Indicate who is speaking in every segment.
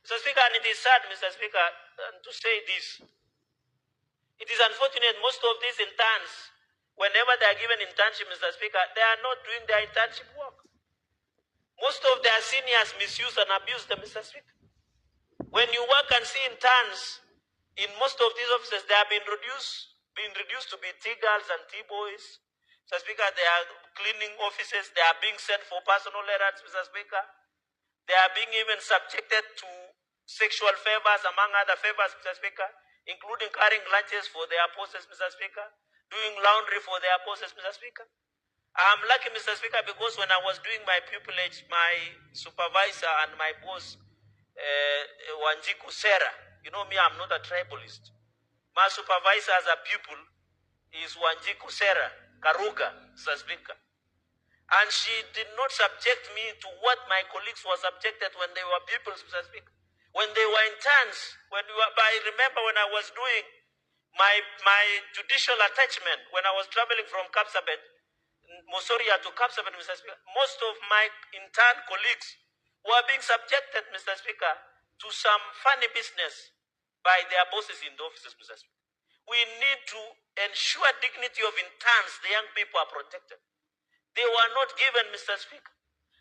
Speaker 1: Mr. Speaker, and it is sad, Mr. Speaker, to say this. It is unfortunate most of these interns, whenever they are given internship, Mr. Speaker, they are not doing their internship work. Most of their seniors misuse and abuse them, Mr. Speaker. When you work and see interns in most of these offices, they have been reduced to be T-girls and T-boys. Mr. Speaker, they are cleaning offices. They are being sent for personal errands, Mr. Speaker. They are being even subjected to sexual favors, among other favors, Mr. Speaker, including carrying lunches for their bosses, Mr. Speaker, doing laundry for their bosses, Mr. Speaker. I'm lucky, Mr. Speaker, because when I was doing my pupillage, my supervisor and my boss, Wanjiku Sarah, you know me, I'm not a tribalist. My supervisor as a pupil is Wanjiku Sarah Karuga, Mr. Speaker. And she did not subject me to what my colleagues were subjected when they were pupils, Mr. Speaker. When they were interns, I remember when I was doing my judicial attachment, when I was traveling from Kapsabet, Mosoria to Kapsabet, Mr. Speaker, most of my intern colleagues were being subjected, Mr. Speaker, to some funny business by their bosses in the offices, Mr. Speaker. We need to ensure dignity of interns. The young people are protected. They were not given, Mr. Speaker.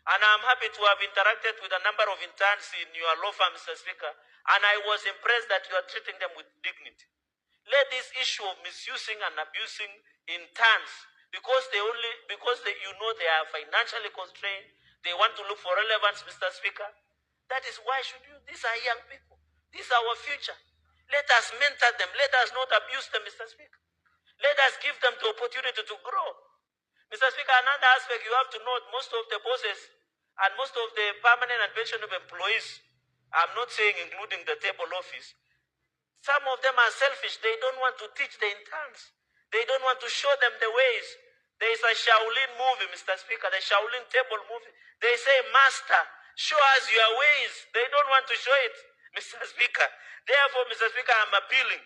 Speaker 1: And I'm happy to have interacted with a number of interns in your law firm, Mr. Speaker. And I was impressed that you are treating them with dignity. Let this issue of misusing and abusing interns, because they you know they are financially constrained, they want to look for relevance, Mr. Speaker. That is why these are young people. These are our future. Let us mentor them. Let us not abuse them, Mr. Speaker. Let us give them the opportunity to grow. Mr. Speaker, another aspect you have to note, most of the bosses and most of the permanent and pensionable employees, I'm not saying including the table office, some of them are selfish. They don't want to teach the interns. They don't want to show them the ways. There is a Shaolin movie, Mr. Speaker, the Shaolin table movie. They say, Master, show us your ways. They don't want to show it, Mr. Speaker. Therefore, Mr. Speaker, I'm appealing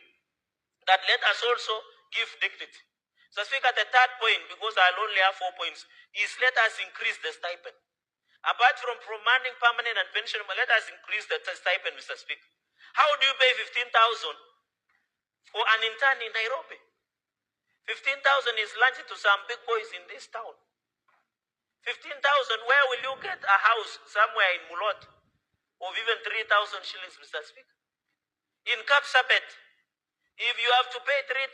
Speaker 1: that let us also give dignity. So, Speaker, the third point, because I'll only have 4 points, is let us increase the stipend. Apart from manning permanent and pensionable, let us increase the stipend, Mr. Speaker. How do you pay 15,000 for an intern in Nairobi? 15,000 is lunch to some big boys in this town. 15,000, where will you get a house somewhere in Mulot of even 3,000 shillings, Mr. Speaker? In Kapsabet, if you have to pay 3,000,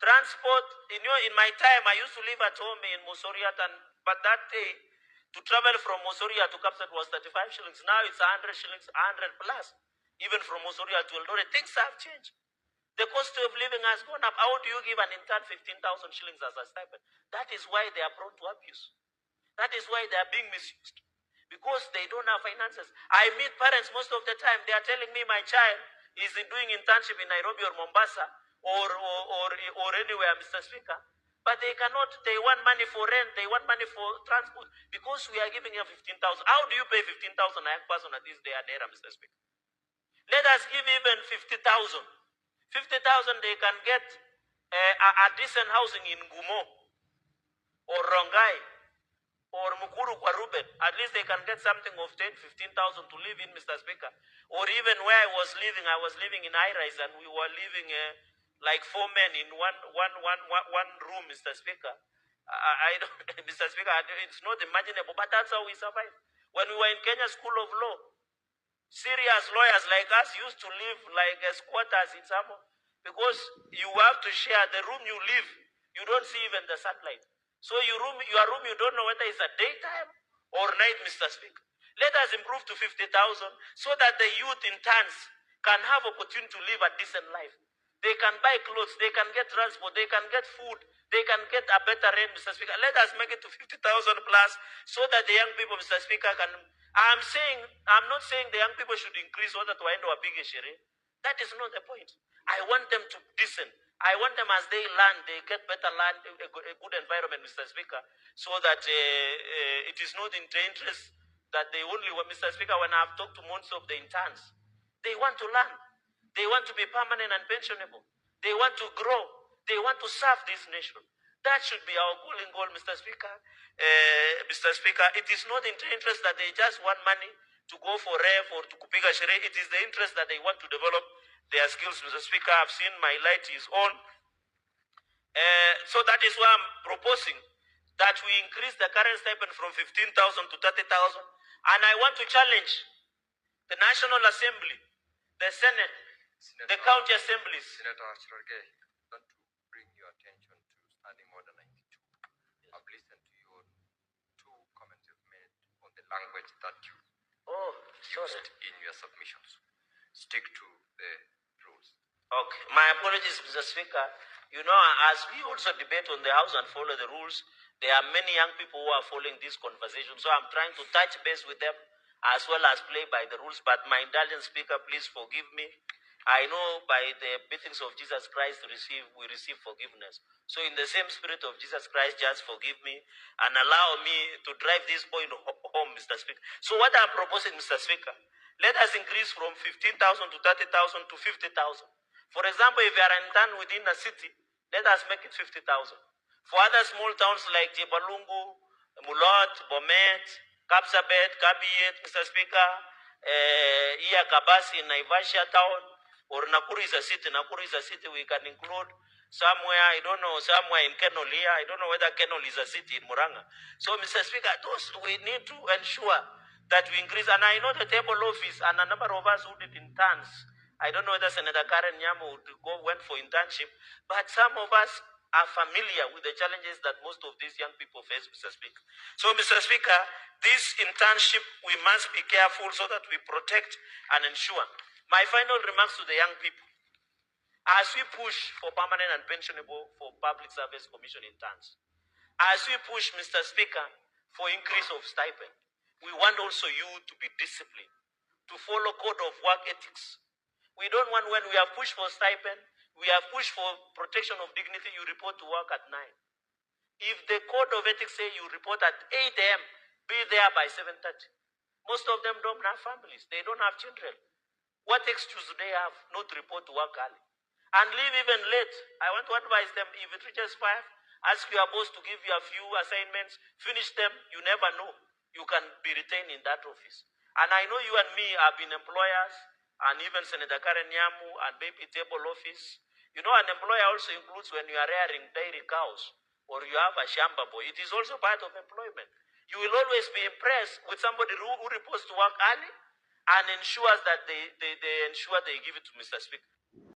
Speaker 1: transport, in my time, I used to live at home in Mosoriat, but that day, to travel from Mosoria to Kapsabet was 35 shillings. Now it's 100 shillings, 100 plus. Even from Mosoria to Eldoret, things have changed. The cost of living has gone up. How do you give an intern 15,000 shillings as a stipend? That is why they are prone to abuse. That is why they are being misused. Because they don't have finances. I meet parents most of the time. They are telling me my child is doing internship in Nairobi or Mombasa or anywhere, Mr. Speaker. But they cannot, they want money for rent, they want money for transport, because we are giving them 15,000. How do you pay 15,000 a young person at this day and era, Mr. Speaker? Let us give even 50,000. 50,000, they can get a decent housing in Gumo or Rongai or Mukuru kwa Ruben. At least they can get something of 10, 15,000 to live in, Mr. Speaker. Or even where I was living in high-rise, and we were living like 4 men in one room, Mr. Speaker. I don't, Mr. Speaker, it's not imaginable, but that's how we survive. When we were in Kenya School of Law, serious lawyers like us used to live like squatters in some, because you have to share the room you live. You don't see even the sunlight. So your room, you don't know whether it's a daytime or night, Mr. Speaker. Let us improve to 50,000 so that the youth interns can have opportunity to live a decent life. They can buy clothes, they can get transport, they can get food, they can get a better rent, Mr. Speaker. Let us make it to 50,000 plus so that the young people, Mr. Speaker, can... I'm not saying the young people should increase order to end our big issue. That is not the point. I want them to listen. I want them, as they learn, they get better land, a good environment, Mr. Speaker, so that it is not in the interest that they only want, Mr. Speaker, when I've talked to most of the interns, they want to learn. They want to be permanent and pensionable. They want to grow. They want to serve this nation. That should be our goal, Mr. Speaker. Mr. Speaker, it is not in the interest that they just want money to go for ref or to kupiga sherehe. It is the interest that they want to develop their skills, Mr. Speaker. I've seen my light is on. So that is why I'm proposing that we increase the current stipend from 15,000 to 30,000. And I want to challenge the National Assembly, the Senate, the county assemblies.
Speaker 2: Senator Chirorge, want to bring your attention to standing order 92. I've listened to your 2 comments you've made on the language that you used in your submissions. Stick to the rules.
Speaker 1: Okay, my apologies, Mr. Speaker. You know, as we also debate on the House and follow the rules, there are many young people who are following this conversation. So I'm trying to touch base with them as well as play by the rules. But my indulgent Speaker, please forgive me. I know by the beatings of Jesus Christ we receive forgiveness. So in the same spirit of Jesus Christ, just forgive me and allow me to drive this point home, Mr. Speaker. So what I'm proposing, Mr. Speaker, let us increase from 15,000 to 30,000 to 50,000. For example, if you are intern within a city, let us make it 50,000. For other small towns like Jebalungu, Mulot, Bomet, Kapsabet, Kabiyet, Mr. Speaker, here Kabasi, Naivasha town, or Nakuru is a city. Nakuru is a city we can include somewhere, I don't know, somewhere in Kenol here. I don't know whether Kenol is a city in Muranga. So, Mr. Speaker, those we need to ensure that we increase. And I know the table office and a number of us who did interns. I don't know whether Senator Karen Nyamu went for internship, but some of us are familiar with the challenges that most of these young people face, Mr. Speaker. So, Mr. Speaker, this internship, we must be careful so that we protect and ensure. My final remarks to the young people. As we push for permanent and pensionable for public service commission interns, as we push, Mr. Speaker, for increase of stipend, we want also you to be disciplined, to follow code of work ethics. We don't want, when we have pushed for stipend, we have pushed for protection of dignity, you report to work at 9. If the code of ethics say you report at 8 a.m., be there by 7:30. Most of them don't have families. They don't have children. What excuse do they have not to report to work early? And leave even late. I want to advise them, if it reaches 5, ask your boss to give you a few assignments, finish them, you never know. You can be retained in that office. And I know you and me have been employers, and even Senator Karen Nyamu and maybe table office. You know, an employer also includes when you are rearing dairy cows or you have a shamba boy. It is also part of employment. You will always be impressed with somebody who reports to work early and ensures that they ensure they give it to Mr. Speaker.